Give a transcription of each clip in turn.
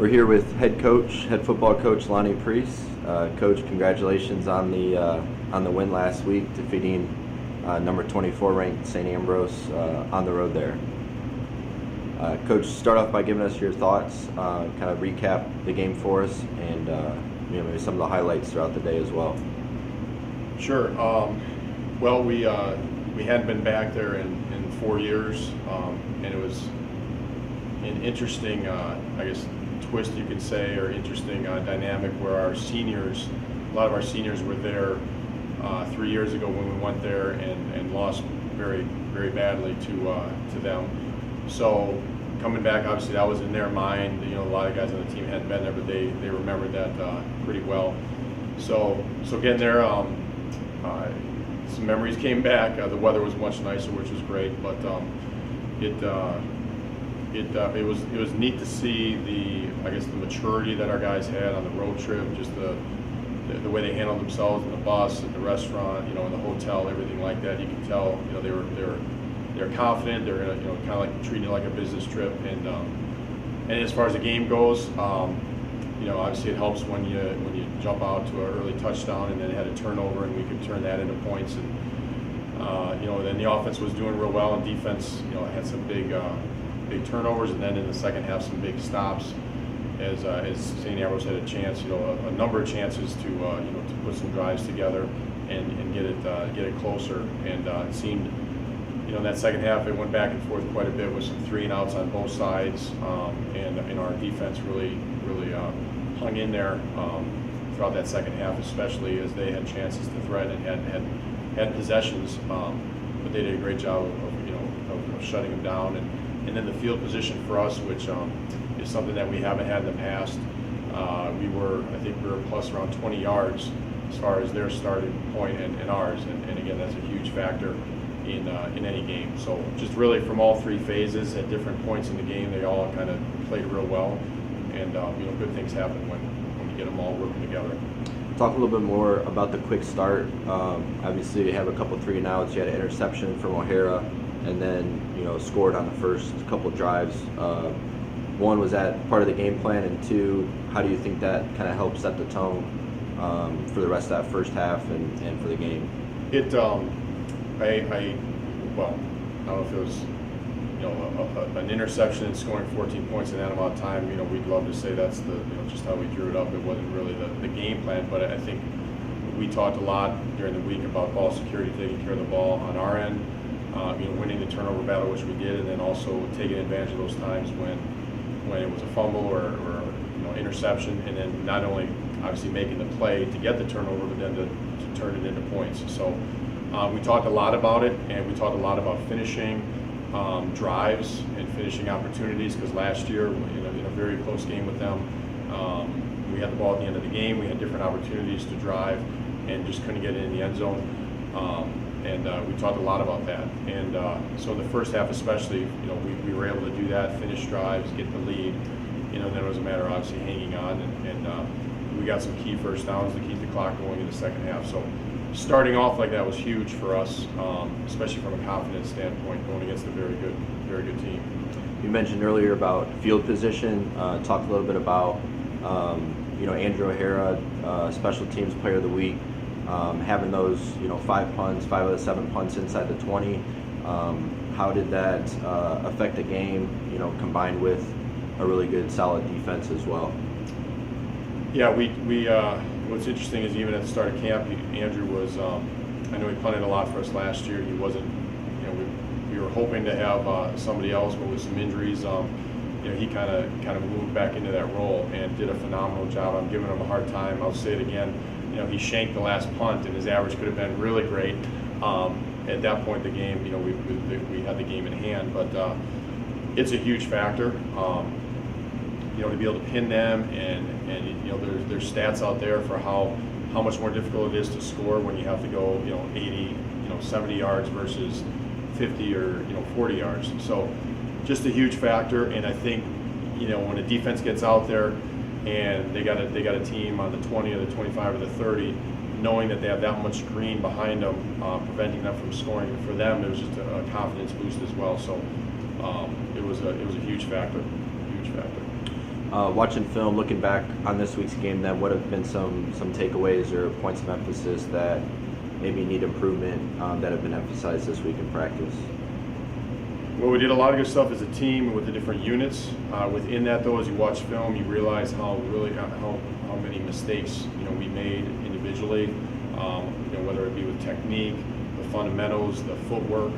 We're here with head football coach Lonnie Pries. Coach, congratulations on the win last week, defeating number 24 ranked St. Ambrose on the road there. Coach, start off by giving us your thoughts, kind of recap the game for us, and maybe some of the highlights throughout the day as well. Sure. Well, we hadn't been back there in 4 years, and it was an interesting, twist you could say, or interesting dynamic where a lot of our seniors were there 3 years ago when we went there and lost very, very badly to them. So coming back, obviously that was in their mind. A lot of guys on the team hadn't been there, but they remembered that pretty well. So getting there, some memories came back. The weather was much nicer, which was great, but it was neat to see the maturity that our guys had on the road trip, just the way they handled themselves in the bus, at the restaurant, in the hotel, everything like that. You can tell, they were confident. They're gonna, kind of like treating it like a business trip. And as far as the game goes, obviously it helps when you jump out to an early touchdown and then had a turnover and we could turn that into points. And then the offense was doing real well, and defense, had some big turnovers, and then in the second half some big stops as St. Ambrose had a chance, a number of chances to put some drives together and get it closer. And it seemed, in that second half it went back and forth quite a bit with some 3 and outs on both sides, and our defense really hung in there throughout that second half, especially as they had chances to threaten and had possessions, but they did a great job of shutting them down. And then the field position for us, which is something that we haven't had in the past. I think we were plus around 20 yards as far as their starting point and ours, and again, that's a huge factor in any game. So just really from all 3 phases at different points in the game, they all kind of played real well, and good things happen when you get them all working together. Talk a little bit more about the quick start. Obviously, you have a couple 3 and outs. You had an interception from O'Hara, and then scored on the first couple drives. One, was that part of the game plan, and 2, how do you think that kind of helped set the tone for the rest of that first half and for the game? I don't know if it was an interception and scoring 14 points in that amount of time. We'd love to say that's just how we drew it up. It wasn't really the game plan, but I think we talked a lot during the week about ball security, taking care of the ball on our end, winning the turnover battle, which we did, and then also taking advantage of those times when it was a fumble or interception, and then not only obviously making the play to get the turnover, but then to turn it into points. So we talked a lot about it, and we talked a lot about finishing drives and finishing opportunities, because last year, in a very close game with them, we had the ball at the end of the game. We had different opportunities to drive and just couldn't get it in the end zone. We talked a lot about that. And so in the first half especially, we were able to do that, finish drives, get the lead. Then it was a matter of obviously hanging on, and we got some key first downs to keep the clock going in the second half. So starting off like that was huge for us, especially from a confidence standpoint, going against a very good team. You mentioned earlier about field position. Talk a little bit about Andrew O'Hara, special teams player of the week, having those 5 punts, 5 of the 7 punts inside the 20. How did that affect the game? Combined with a really good solid defense as well. Yeah, we what's interesting is even at the start of camp, Andrew was, I know he punted a lot for us last year. He wasn't, we were hoping to have somebody else, but with some injuries, he kind of moved back into that role and did a phenomenal job. I'm giving him a hard time. I'll say it again. He shanked the last punt, and his average could have been really great. At that point in the game, we had the game in hand, but it's a huge factor. To be able to pin them, and there's stats out there for how much more difficult it is to score when you have to go 80, 70 yards versus 50 or 40 yards. So just a huge factor. And I think when a defense gets out there and they got a team on the 20 or the 25 or the 30, knowing that they have that much green behind them, preventing them from scoring, for them it was just a confidence boost as well. So it was a huge factor. Watching film, looking back on this week's game, then what have been some takeaways or points of emphasis that maybe need improvement that have been emphasized this week in practice? Well, we did a lot of good stuff as a team with the different units. Within that, though, as you watch film, you realize how many mistakes we made individually. Whether it be with technique, the fundamentals, the footwork,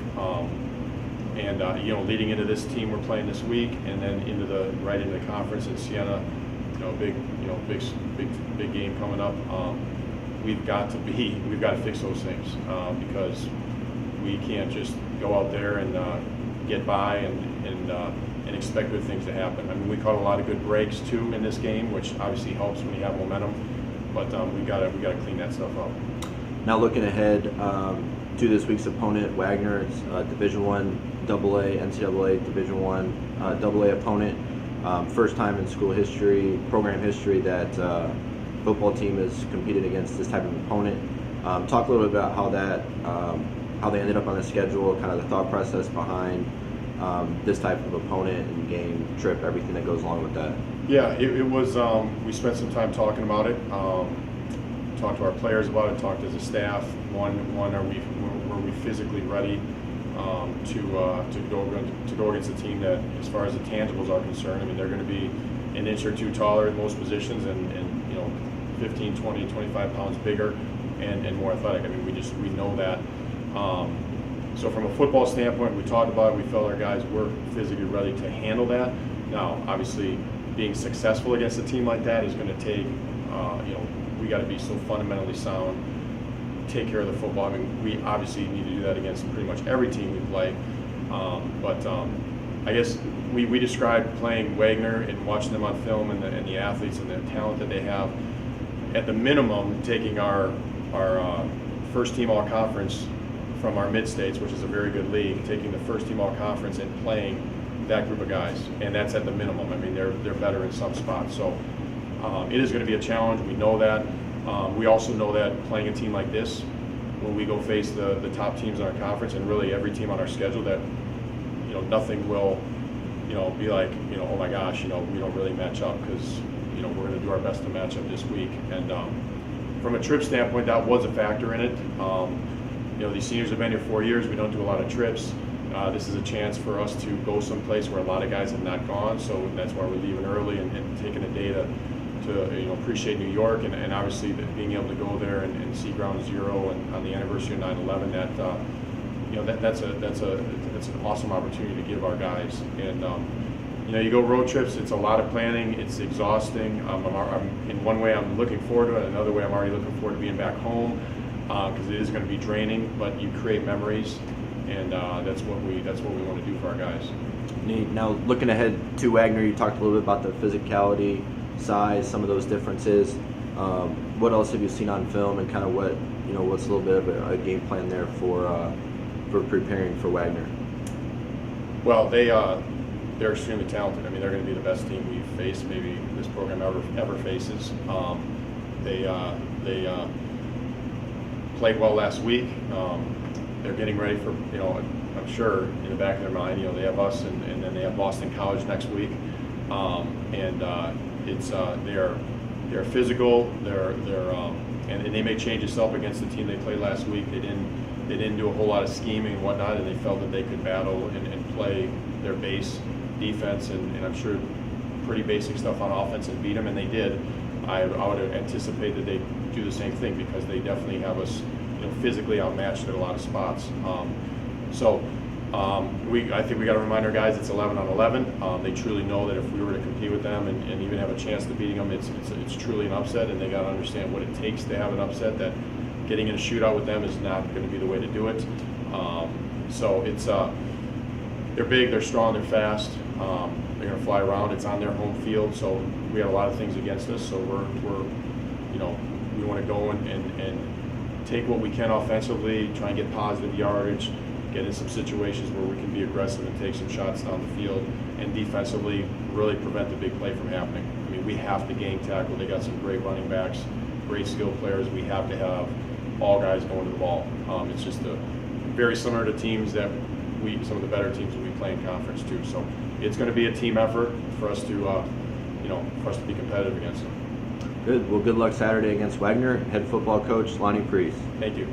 and leading into this team we're playing this week, and then right into the conference in Siena. Big game coming up. We've got to fix those things because we can't just go out there and get by and expect good things to happen. I mean, we caught a lot of good breaks too in this game, which obviously helps when you have momentum. But we got to clean that stuff up. Now looking ahead to this week's opponent, Wagner. It's Division I AA, NCAA Division I AA opponent. First time in school history, program history that football team has competed against this type of opponent. Talk a little bit about how they ended up on the schedule, kind of the thought process behind this type of opponent and game, trip, everything that goes along with that. Yeah, it was. We spent some time talking about it. Talked to our players about it. Talked as a staff. Were we physically ready to go against a team that, as far as the tangibles are concerned, I mean, they're going to be an inch or two taller in most positions and 15, 20, 25 pounds bigger and more athletic. I mean, we know that. So from a football standpoint, we talked about it. We felt our guys were physically ready to handle that. Now, obviously, being successful against a team like that is going to take, we got to be so fundamentally sound, take care of the football. I mean, we obviously need to do that against pretty much every team we play. But I guess we described playing Wagner and watching them on film and the athletes and the talent that they have. At the minimum, taking our first team all conference from our mid-states, which is a very good league, taking the first team all conference and playing that group of guys, and that's at the minimum. I mean, they're better in some spots. So it is going to be a challenge. We know that. We also know that playing a team like this, when we go face the top teams in our conference and really every team on our schedule, that nothing will be like oh my gosh, we don't really match up, because we're going to do our best to match up this week. And from a trip standpoint, that was a factor in it. These seniors have been here 4 years. We don't do a lot of trips. This is a chance for us to go someplace where a lot of guys have not gone, so that's why we're leaving early and taking a day to appreciate New York, and obviously being able to go there and see Ground Zero and on the anniversary of 9/11. That's an awesome opportunity to give our guys. And you go road trips. It's a lot of planning. It's exhausting. In one way, I'm looking forward to it. Another way, I'm already looking forward to being back home because it is going to be draining. But you create memories, and that's what we want to do for our guys. Neat. Now, looking ahead to Wagner, you talked a little bit about the physicality, size, some of those differences. What else have you seen on film, and kind of what's a little bit of a game plan there for preparing for Wagner? Well, they're extremely talented. I mean, they're going to be the best team we've faced, maybe this program ever faces. They played well last week. They're getting ready for, I'm sure in the back of their mind, they have us, and then they have Boston College next week. They're physical. And they may change this up against the team they played last week. They didn't do a whole lot of scheming and whatnot, and they felt that they could battle and play their base defense and I'm sure pretty basic stuff on offense and beat them, and they did. I would anticipate that they do the same thing, because they definitely have us physically outmatched at a lot of spots. I think we got to remind our guys it's 11 on 11. They truly know that if we were to compete with them and even have a chance to beating them, it's truly an upset, and they got to understand what it takes to have an upset. That getting in a shootout with them is not going to be the way to do it. They're big, they're strong, they're fast. They're going to fly around. It's on their home field, so we have a lot of things against us. So we want to go and take what we can offensively, try and get positive yardage, get in some situations where we can be aggressive and take some shots down the field, and defensively really prevent the big play from happening. I mean, we have to game tackle. They got some great running backs, great skill players. We have to have all guys going to the ball. It's just very similar to teams that some of the better teams that we play in conference too. So it's going to be a team effort for us to for us to be competitive against them. Good. Well, good luck Saturday against Wagner. Head football coach Lonnie Pries. Thank you.